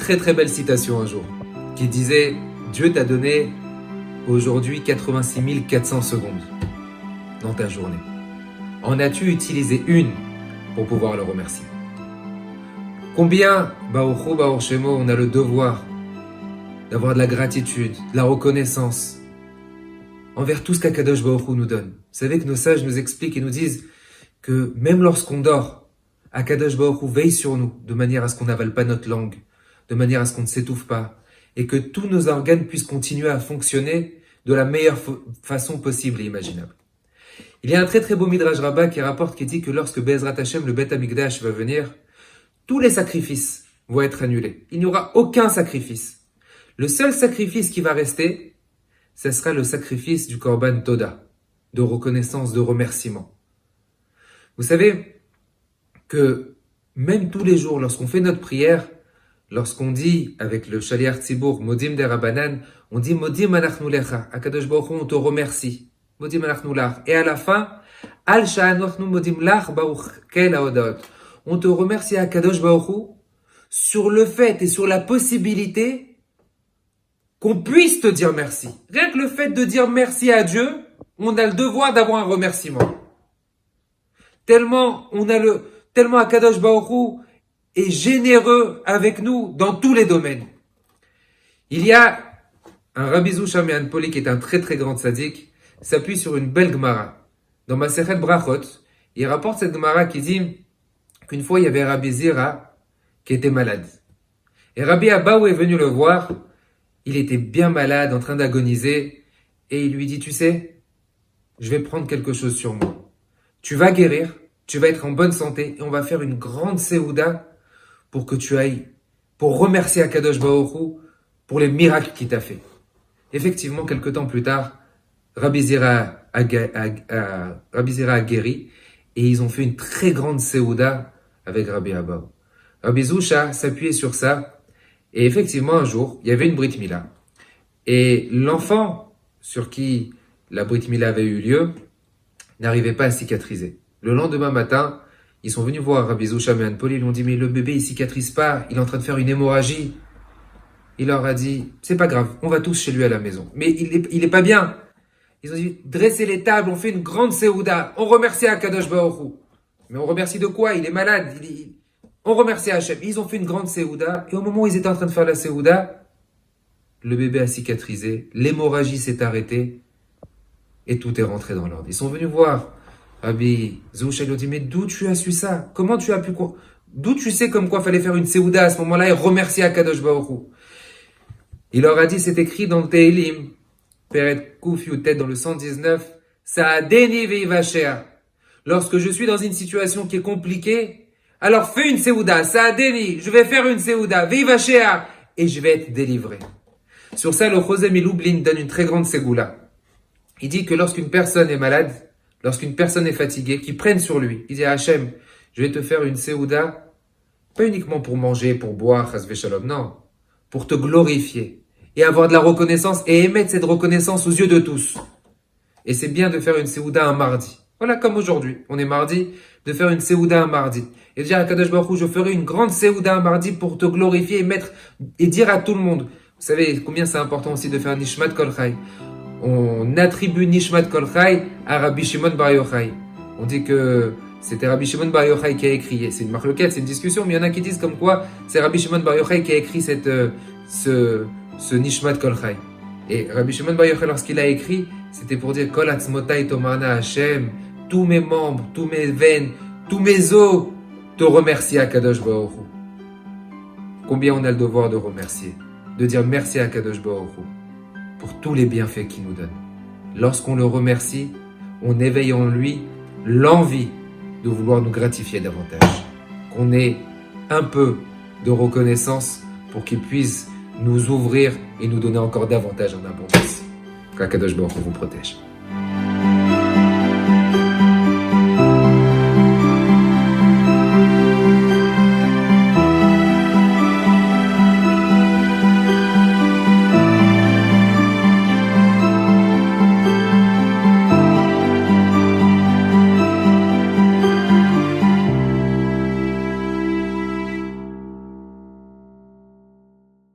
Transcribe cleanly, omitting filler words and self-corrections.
très très belle citation un jour qui disait « Dieu t'a donné aujourd'hui 86 400 secondes dans ta journée. En as-tu utilisé une pour pouvoir le remercier ?» Combien, Baruch Shemo, on a le devoir d'avoir de la gratitude, de la reconnaissance envers tout ce qu'Akadosh Baruch Hu nous donne. Vous savez que nos sages nous expliquent et nous disent que même lorsqu'on dort, Akadosh Baruch Hu veille sur nous de manière à ce qu'on n'avale pas notre langue, de manière à ce qu'on ne s'étouffe pas, et que tous nos organes puissent continuer à fonctionner de la meilleure façon possible et imaginable. Il y a un très très beau Midrash Rabbah qui dit que lorsque Be'ezrat Hashem, le Beth Amikdash va venir, tous les sacrifices vont être annulés. Il n'y aura aucun sacrifice. Le seul sacrifice qui va rester, ce sera le sacrifice du Korban Toda, de reconnaissance, de remerciement. Vous savez que même tous les jours, lorsqu'on fait notre prière, lorsqu'on dit avec le Shaliach Tzibour, Modim de Rabbanan, on dit Modim Anachnu Lecha, Akadosh Baruch Hu, on te remercie. Modim Anachnu Lach. Et à la fin, Al Sha'anochnu Modim Lach Baruch Kel Haodot. On te remercie Akadosh Baruch Hu sur le fait et sur la possibilité qu'on puisse te dire merci. Rien que le fait de dire merci à Dieu, on a le devoir d'avoir un remerciement. Tellement Akadosh Baruch Hu est généreux avec nous dans tous les domaines. Il y a un Rabbi Zusha Me'anpoli qui est un très très grand tzaddik, s'appuie sur une belle Gemara. Dans Masechet Brachot, il rapporte cette Gemara qui dit qu'une fois il y avait Rabbi Zira qui était malade. Et Rabbi Abaou est venu le voir, il était bien malade, en train d'agoniser, et il lui dit, tu sais, je vais prendre quelque chose sur moi. Tu vas guérir, tu vas être en bonne santé, et on va faire une grande séouda pour que tu ailles, pour remercier Akadosh Baruch Hu pour les miracles qu'il t'a fait. Effectivement, quelque temps plus tard, Rabbi Zira a guéri, et ils ont fait une très grande séouda avec Rabbi Abaou. Rabbi Zusha s'appuyait sur ça, et effectivement, un jour, il y avait une Brit Mila. Et l'enfant sur qui la Brit Mila avait eu lieu n'arrivait pas à cicatriser. Le lendemain matin, ils sont venus voir Rabbi Zusha Me'anpoli, ils lui ont dit, mais le bébé, il cicatrise pas, il est en train de faire une hémorragie. Il leur a dit, c'est pas grave, on va tous chez lui à la maison. Mais il est pas bien. Ils ont dit, dressez les tables, on fait une grande séouda, on remercie Akadosh Baruch Hu. Mais on remercie de quoi? Il est malade. On remercie Hachem. Ils ont fait une grande séouda, et au moment où ils étaient en train de faire la séouda, le bébé a cicatrisé, l'hémorragie s'est arrêtée, et tout est rentré dans l'ordre. Ils sont venus voir Rabbi Zusha, il lui a dit, mais d'où tu as su ça? Comment tu as pu... D'où tu sais comme quoi fallait faire une séouda à ce moment-là et remercier Akadosh Baruch Hu? Il leur a dit, c'est écrit dans le Tehillim, Peret Kuf Yutet, dans le 119, Sa'adeni ve'ivashea. Lorsque je suis dans une situation qui est compliquée, alors fais une séouda, Sa'adeni, je vais faire une séouda, ve'ivashea, et je vais être délivré. Sur ça, le Chosé Miloublin donne une très grande ségoula. Il dit que lorsqu'une personne est malade, lorsqu'une personne est fatiguée, qu'il prenne sur lui. Il dit à Hachem, je vais te faire une séouda, pas uniquement pour manger, pour boire, chas v'shalom, non, pour te glorifier et avoir de la reconnaissance et émettre cette reconnaissance aux yeux de tous. Et c'est bien de faire une séouda un mardi. Voilà, comme aujourd'hui, on est mardi, de faire une séouda un mardi. Et de dire à Kadosh Baruch Hu, je ferai une grande séouda un mardi pour te glorifier et dire à tout le monde. Vous savez combien c'est important aussi de faire Nishmat Kol Chai. On attribue Nishmat Kol Chai à Rabbi Shimon Bar Yochai. On dit que c'était Rabbi Shimon Bar Yochai qui a écrit. C'est une marloquette, c'est une discussion, mais il y en a qui disent comme quoi c'est Rabbi Shimon Bar Yochai qui a écrit ce Nishmat Kol Chai. Et Rabbi Shimon Bar Yochai, lorsqu'il a écrit, c'était pour dire Kol Atzmotai Tomarna Hashem, tous mes membres, tous mes veines, tous mes os te remercient à Kadosh Baruch Hu. Combien on a le devoir de remercier, de dire merci à Kadosh Baruch Hu pour tous les bienfaits qu'il nous donne. Lorsqu'on le remercie, on éveille en lui l'envie de vouloir nous gratifier davantage. Qu'on ait un peu de reconnaissance pour qu'il puisse nous ouvrir et nous donner encore davantage en abondance. Qu'Akadosh Baruch Hu vous protège.